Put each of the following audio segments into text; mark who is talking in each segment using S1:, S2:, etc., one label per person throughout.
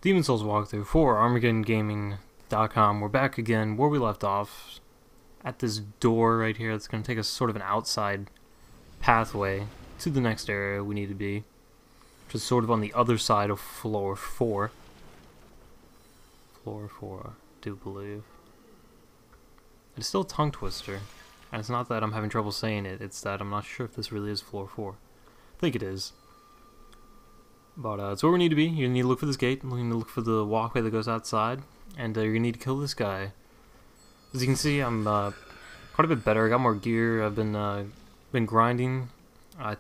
S1: Demon Souls walkthrough for ArmageddonGaming.com. We're back again where we left off at this door right here. That's going to take us sort of an outside pathway to the next area we need to be, which is sort of on the other side of floor 4. Floor 4, I do believe. It's still a tongue twister, and it's not that I'm having trouble saying it, it's that I'm not sure if this really is floor 4. I think it is. But it's where we need to be. You need to look for this gate, you need to look for the walkway that goes outside, and you're going to need to kill this guy. As you can see, I'm quite a bit better. I got more gear. I've been grinding.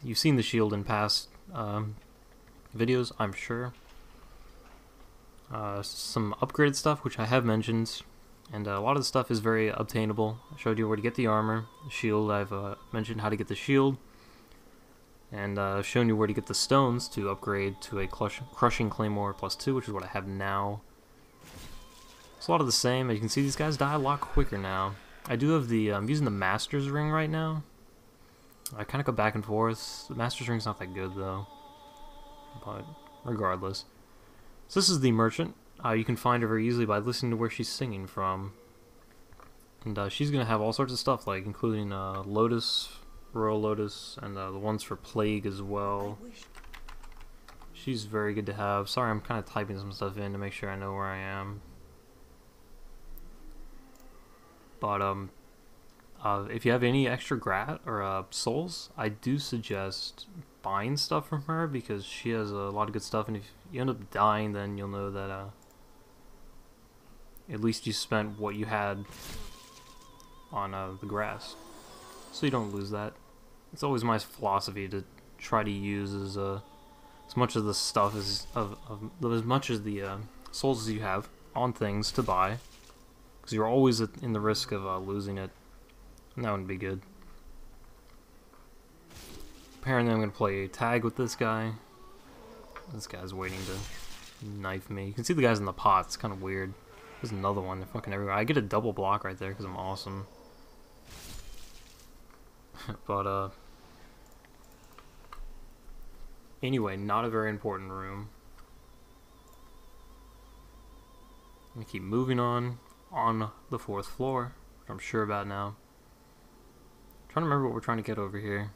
S1: You've seen the shield in past videos, I'm sure. Some upgraded stuff, which I have mentioned, and a lot of the stuff is very obtainable. I showed you where to get the armor, the shield. I've mentioned how to get the shield. And I've shown you where to get the stones to upgrade to a Crushing Claymore +2, which is what I have now. It's a lot of the same. As you can see, these guys die a lot quicker now. I do have the, I'm using the Master's Ring right now. I kind of go back and forth. The Master's Ring's not that good, though. But regardless. So this is the Merchant. You can find her very easily by listening to where she's singing from. And she's going to have all sorts of stuff, like including Lotus, Royal Lotus, and the ones for Plague as well. She's very good to have. Sorry, I'm kind of typing some stuff in to make sure I know where I am. But if you have any extra souls, I do suggest buying stuff from her because she has a lot of good stuff. And if you end up dying, then you'll know that at least you spent what you had on the grass, so you don't lose that. It's always my philosophy to try to use as much of the stuff as much as the souls as you have on things to buy, because you're always in the risk of losing it, and that wouldn't be good. Apparently, I'm gonna play tag with this guy. This guy's waiting to knife me. You can see the guys in the pot. It's kind of weird. There's another one. They're fucking everywhere. I get a double block right there because I'm awesome. But anyway, not a very important room. I'm gonna keep moving on the 4th floor, which I'm sure about now. I'm trying to remember what we're trying to get over here.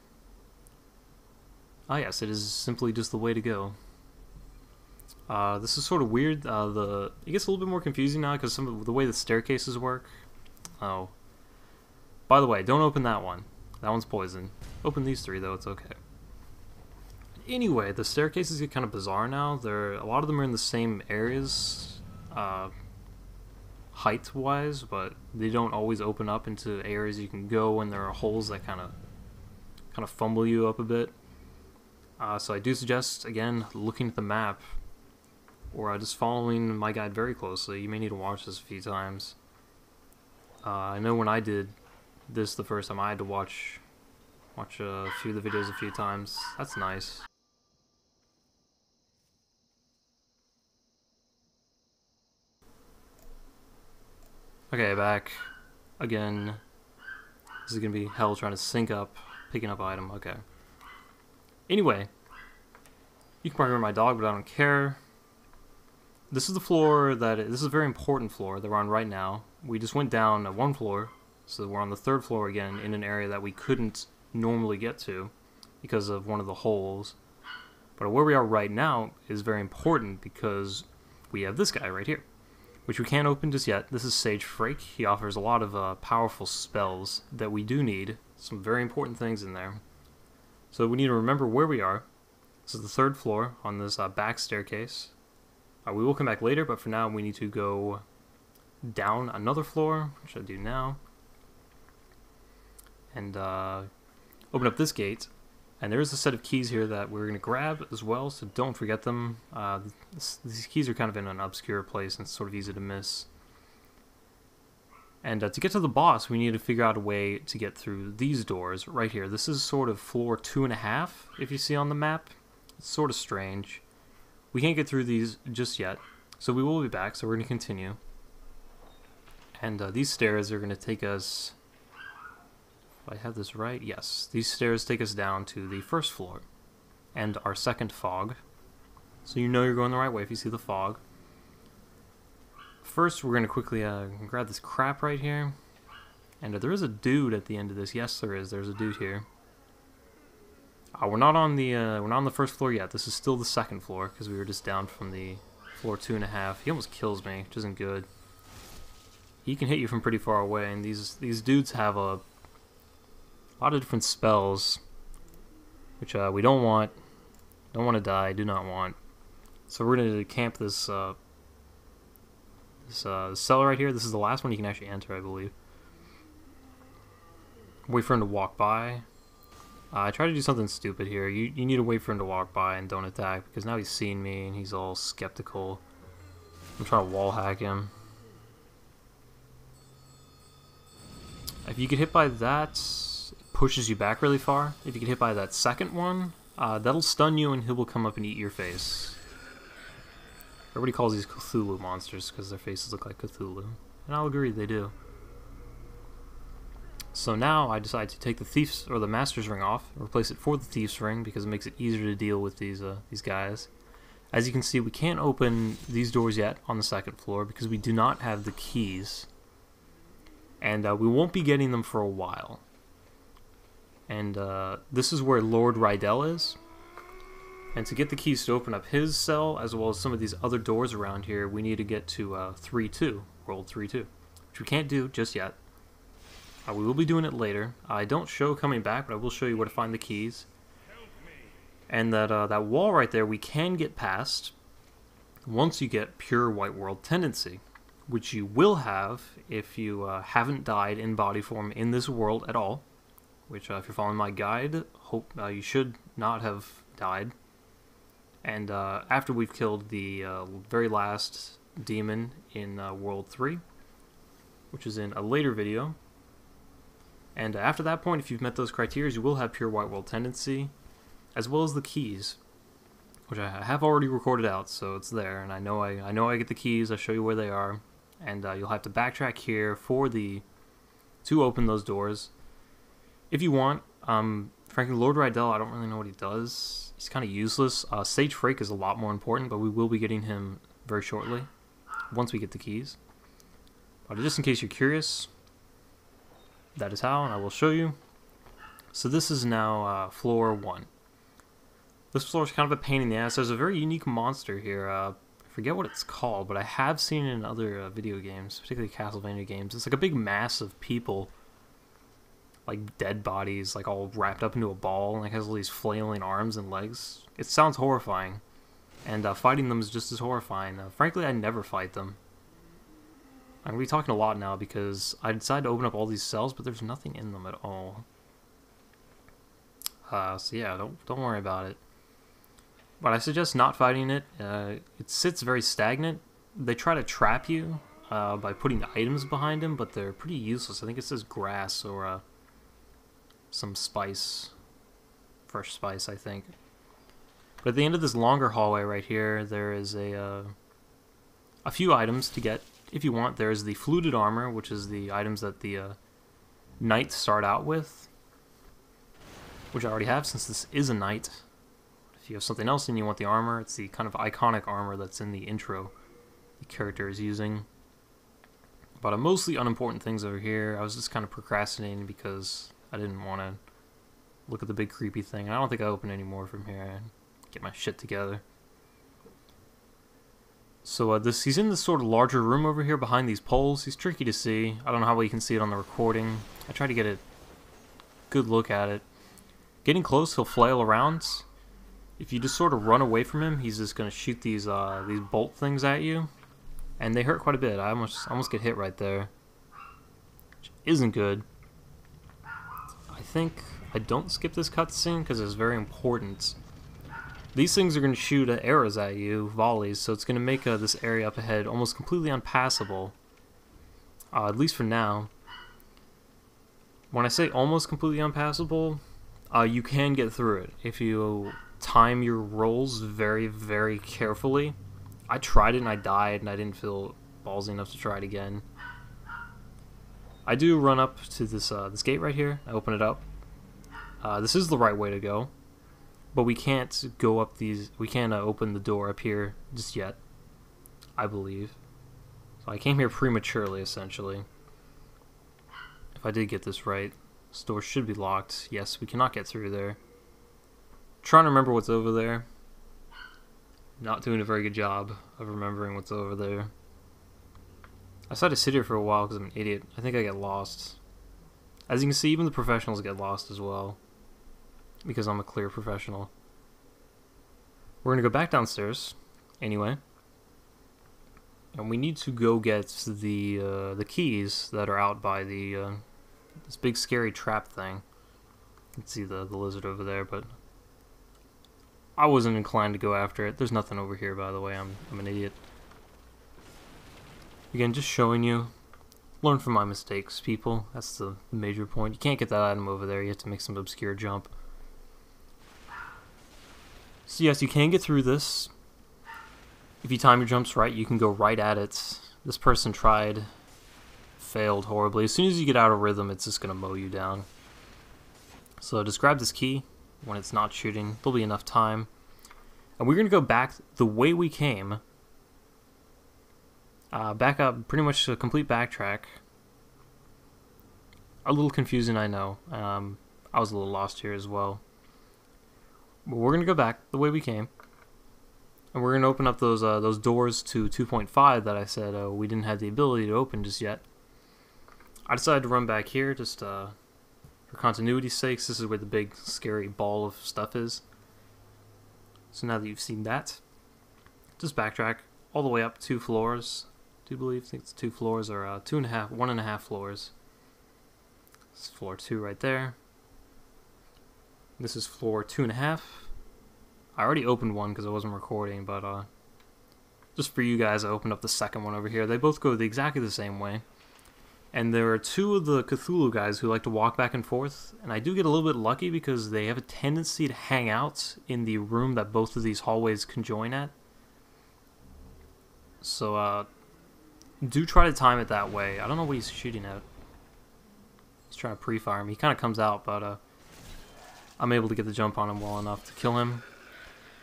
S1: Ah yes, it is simply just the way to go. This is sort of weird. It gets a little bit more confusing now because some of the way the staircases work. Oh. By the way, don't open that one. That one's poison. Open these 3 though, it's okay. Anyway, the staircases get kind of bizarre now. A lot of them are in the same areas, height-wise, but they don't always open up into areas you can go, and there are holes that kind of fumble you up a bit. So I do suggest, again, looking at the map, or just following my guide very closely. You may need to watch this a few times. I know when I did this the first time, I had to watch a few of the videos a few times. That's nice. Okay, back again. This is gonna be hell trying to sync up, picking up item. Okay. Anyway, you can probably hear my dog, but I don't care. This is the floor this is a very important floor that we're on right now. We just went down 1 floor, so we're on the 3rd floor again in an area that we couldn't normally get to because of one of the holes. But where we are right now is very important because we have this guy right here, which we can't open just yet. This is Sage Freke. He offers a lot of powerful spells that we do need. Some very important things in there. So we need to remember where we are. This is the 3rd floor on this back staircase. We will come back later, but for now we need to go down another floor, which I do now, and open up this gate. And there is a set of keys here that we're going to grab as well, so don't forget them. These keys are kind of in an obscure place and it's sort of easy to miss. And to get to the boss, we need to figure out a way to get through these doors right here. This is sort of floor 2.5, if you see on the map. It's sort of strange. We can't get through these just yet, so we will be back, so we're going to continue. And these stairs are going to take us, if I have this right, yes, these stairs take us down to the 1st floor and our 2nd fog. So you know you're going the right way if you see the fog. First, we're going to quickly grab this crap right here. And there is a dude at the end of this. Yes, there is. There's a dude here. We're not on the first floor yet. This is still the second floor because we were just down from the floor 2.5. He almost kills me, which isn't good. He can hit you from pretty far away, and these dudes have a lot of different spells, which we don't want. Don't want to die. Do not want. So we're going to camp this cellar right here. This is the last one you can actually enter, I believe. Wait for him to walk by. I try to do something stupid here. You need to wait for him to walk by and don't attack, because now he's seen me and he's all skeptical. I'm trying to wall hack him. If you get hit by that, it pushes you back really far. If you get hit by that second one, that'll stun you and he will come up and eat your face. Everybody calls these Cthulhu monsters because their faces look like Cthulhu. And I'll agree, they do. So now I decide to take the Thief's or the Master's Ring off, and replace it for the Thief's Ring because it makes it easier to deal with these guys. As you can see, we can't open these doors yet on the second floor because we do not have the keys. And we won't be getting them for a while. And this is where Lord Rydell is. And to get the keys to open up his cell, as well as some of these other doors around here, we need to get to 3-2, World 3-2, which we can't do just yet. We will be doing it later. I don't show coming back, but I will show you where to find the keys. And that wall right there, we can get past once you get pure White World tendency, which you will have if you haven't died in body form in this world at all. Which, if you're following my guide, hope you should not have died. And after we've killed the very last demon in World 3, which is in a later video. And after that point, if you've met those criteria, you will have pure White World tendency, as well as the keys, which I have already recorded out, so it's there. And I know I get the keys. I show you where they are, and you'll have to backtrack here to open those doors. If you want, frankly, Lord Rydell, I don't really know what he does. He's kind of useless. Sage Freke is a lot more important, but we will be getting him very shortly, once we get the keys. But just in case you're curious, that is how, and I will show you. So this is now floor 1. This floor is kind of a pain in the ass. There's a very unique monster here. I forget what it's called, but I have seen it in other video games, particularly Castlevania games. It's like a big mass of people, like dead bodies, like all wrapped up into a ball, and it has all these flailing arms and legs. It sounds horrifying, and fighting them is just as horrifying. Frankly, I never fight them. I'm going to be talking a lot now because I decided to open up all these cells, but there's nothing in them at all. So yeah, don't worry about it. But I suggest not fighting it. It sits very stagnant. They try to trap you by putting items behind him, but they're pretty useless. I think it says grass or some spice. Fresh spice, I think. But at the end of this longer hallway right here, there is a few items to get. If you want, there's the fluted armor, which is the items that the knights start out with, which I already have since this is a knight. If you have something else and you want the armor, it's the kind of iconic armor that's in the intro the character is using. But mostly unimportant things over here. I was just kind of procrastinating because I didn't want to look at the big creepy thing. I don't think I open any more from here. Get my shit together. So he's in this sort of larger room over here behind these poles. He's tricky to see. I don't know how well you can see it on the recording. I tried to get a good look at it. Getting close, he'll flail around. If you just sort of run away from him, he's just going to shoot these bolt things at you. And they hurt quite a bit. I almost get hit right there, which isn't good. I think I don't skip this cutscene because it's very important. These things are going to shoot arrows at you, volleys, so it's going to make this area up ahead almost completely unpassable. At least for now. When I say almost completely unpassable, you can get through it if you time your rolls very, very carefully. I tried it and I died, and I didn't feel ballsy enough to try it again. I do run up to this gate right here. I open it up. This is the right way to go. But we can't go up these, we can't open the door up here just yet, I believe. So I came here prematurely, essentially. If I did get this right, this door should be locked. Yes, we cannot get through there. Trying to remember what's over there. Not doing a very good job of remembering what's over there. I decided to sit here for a while because I'm an idiot. I think I get lost. As you can see, even the professionals get lost as well. Because I'm a clear professional. We're going to go back downstairs. Anyway. And we need to go get the keys that are out by the this big scary trap thing. You can see the lizard over there, but I wasn't inclined to go after it. There's nothing over here, by the way. I'm an idiot. Again, just showing you. Learn from my mistakes, people. That's the major point. You can't get that item over there. You have to make some obscure jump. So yes, you can get through this. If you time your jumps right, you can go right at it. This person tried, failed horribly. As soon as you get out of rhythm, it's just going to mow you down. So just grab this key when it's not shooting. There'll be enough time. And we're going to go back the way we came. Back up, pretty much a complete backtrack. A little confusing, I know. I was a little lost here as well. But we're going to go back the way we came. And we're going to open up those doors to 2.5 that I said we didn't have the ability to open just yet. I decided to run back here just for continuity's sakes. This is where the big scary ball of stuff is. So now that you've seen that, just backtrack all the way up 2 floors. I think it's 2 floors or 1.5 floors. This is floor 2 right there. This is floor 2.5. I already opened one because I wasn't recording, but just for you guys, I opened up the second one over here. They both go exactly the same way. And there are 2 of the Cthulhu guys who like to walk back and forth. And I do get a little bit lucky because they have a tendency to hang out in the room that both of these hallways conjoin at. So, do try to time it that way. I don't know what he's shooting at. He's trying to pre-fire me. He kind of comes out, but I'm able to get the jump on him well enough to kill him.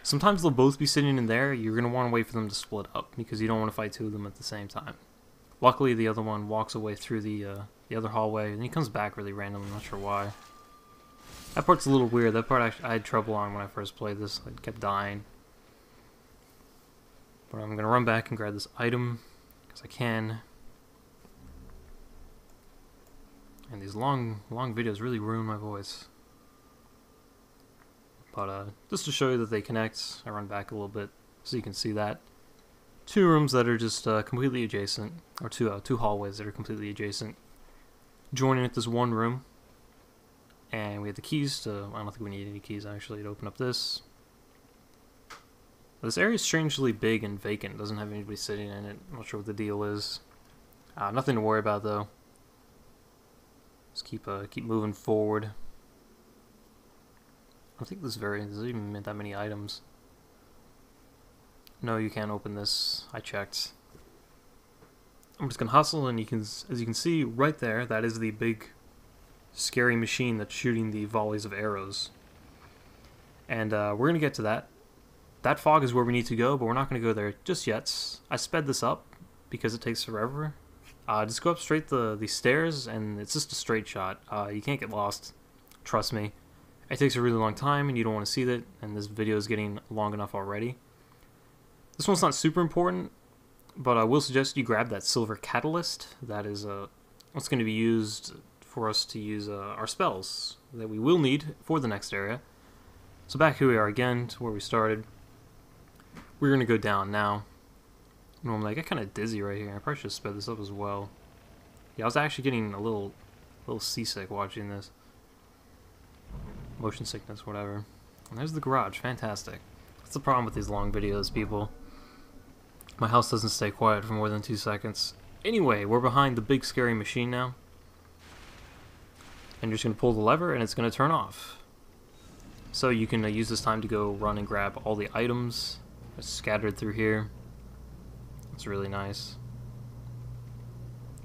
S1: Sometimes they'll both be sitting in there. You're going to want to wait for them to split up because you don't want to fight 2 of them at the same time. Luckily, the other one walks away through the other hallway, and he comes back really random. I'm not sure why. That part's a little weird. That part I had trouble on when I first played this. I kept dying. But I'm going to run back and grab this item because I can. And these long videos really ruin my voice. But just to show you that they connect, I run back a little bit so you can see that. 2 rooms that are just completely adjacent, or 2 hallways that are completely adjacent, joining at this one room. And we have the keys to, I don't think we need any keys actually to open up this. This area is strangely big and vacant, doesn't have anybody sitting in it. I'm not sure what the deal is. Nothing to worry about though. Just keep moving forward. I don't think there's even that many items. No, you can't open this. I checked. I'm just gonna hustle, and as you can see right there, that is the big, scary machine that's shooting the volleys of arrows. And we're gonna get to that. That fog is where we need to go, but we're not gonna go there just yet. I sped this up because it takes forever. Just go up straight the stairs, and it's just a straight shot. You can't get lost. Trust me. It takes a really long time, and you don't want to see that, and this video is getting long enough already. This one's not super important, but I will suggest you grab that silver catalyst. That is what's going to be used for us to use our spells that we will need for the next area. So back here we are again to where we started. We're going to go down now. Normally I get kind of dizzy right here. I probably should have sped this up as well. Yeah, I was actually getting a little seasick watching this. Motion sickness, whatever. And there's the garage. Fantastic. That's the problem with these long videos, people. My house doesn't stay quiet for more than 2 seconds. Anyway, we're behind the big scary machine now. And you're just going to pull the lever and it's going to turn off. So you can use this time to go run and grab all the items scattered through here. It's really nice.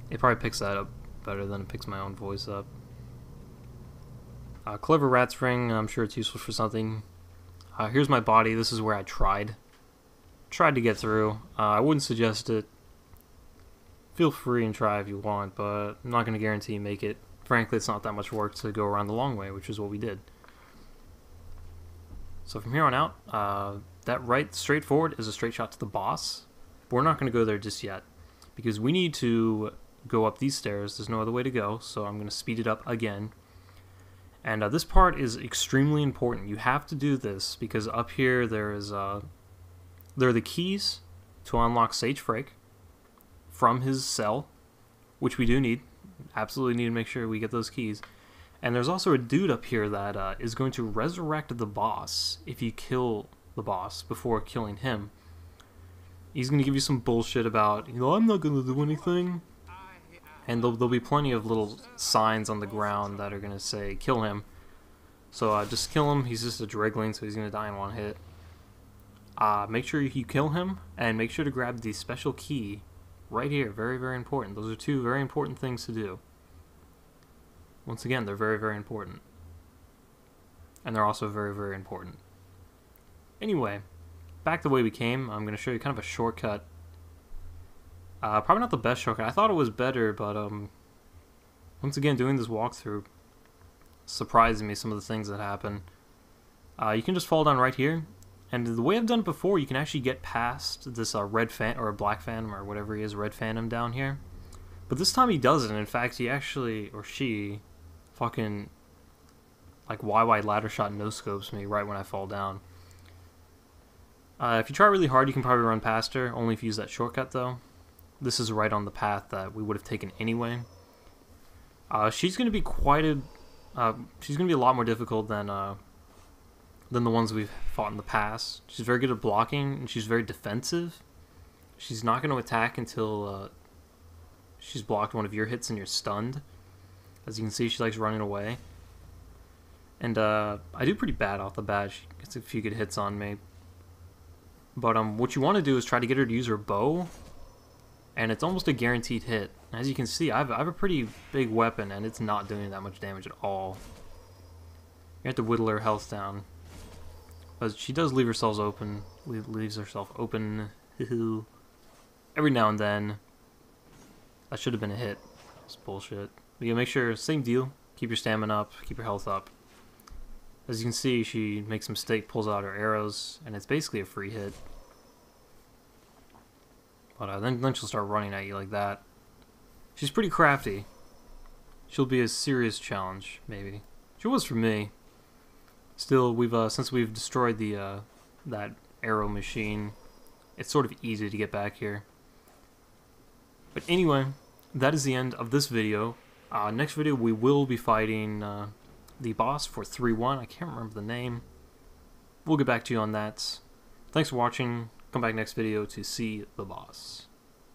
S1: It probably picks that up better than it picks my own voice up. Clever rat's ring, I'm sure it's useful for something. Here's my body. This is where I tried to get through. I wouldn't suggest it. feel free and try if you want, but I'm not going to guarantee you make it. Frankly, it's not that much work to go around the long way, which is what we did. So from here on out, that right straight forward is a straight shot to the boss. But we're not going to go there just yet, because we need to go up these stairs. There's no other way to go, so I'm going to speed it up again. And this part is extremely important. You have to do this, because up here there are the keys to unlock Sage Freke from his cell, which we do need. Absolutely need to make sure we get those keys. And there's also a dude up here that is going to resurrect the boss if you kill the boss before killing him. He's going to give you some bullshit about, I'm not going to do anything. And there'll be plenty of little signs on the ground that are going to say, kill him. So just kill him. He's just a Drigling, so he's going to die in one hit. Make sure you kill him, and make sure to grab the special key right here. Very, very important. Those are two very important things to do. Once again, they're very, very important. And they're also very, very important. Anyway, back the way we came, I'm going to show you kind of a shortcut. Probably not the best shortcut. I thought it was better, but once again, doing this walkthrough surprised me, some of the things that happen. You can just fall down right here. And the way I've done it before, you can actually get past this red phantom, or black phantom, or whatever he is, red phantom down here. But this time he doesn't. In fact, he actually, or she, fucking, like, YY ladder shot no-scopes me right when I fall down. If you try really hard, you can probably run past her, only if you use that shortcut, though. This is right on the path that we would have taken anyway. She's going to be she's going to be a lot more difficult than the ones we've fought in the past. She's very good at blocking, and she's very defensive. She's not going to attack until she's blocked one of your hits and you're stunned. As you can see, she likes running away. And I do pretty bad off the bat. She gets a few good hits on me. But what you want to do is try to get her to use her bow, and it's almost a guaranteed hit. As you can see, I have a pretty big weapon, and it's not doing that much damage at all. You have to whittle her health down. But she does leave herself open. Leaves herself open. Every now and then. That should have been a hit. It's bullshit. But you make sure, same deal. Keep your stamina up. Keep your health up. As you can see, she makes a mistake, pulls out her arrows, and it's basically a free hit. But then she'll start running at you like that. She's pretty crafty. She'll be a serious challenge, maybe. She was for me. Still, since we've destroyed the that arrow machine, it's sort of easy to get back here. But anyway, that is the end of this video. Next video, we will be fighting the boss for 3-1. I can't remember the name. We'll get back to you on that. Thanks for watching. Come back next video to see the boss.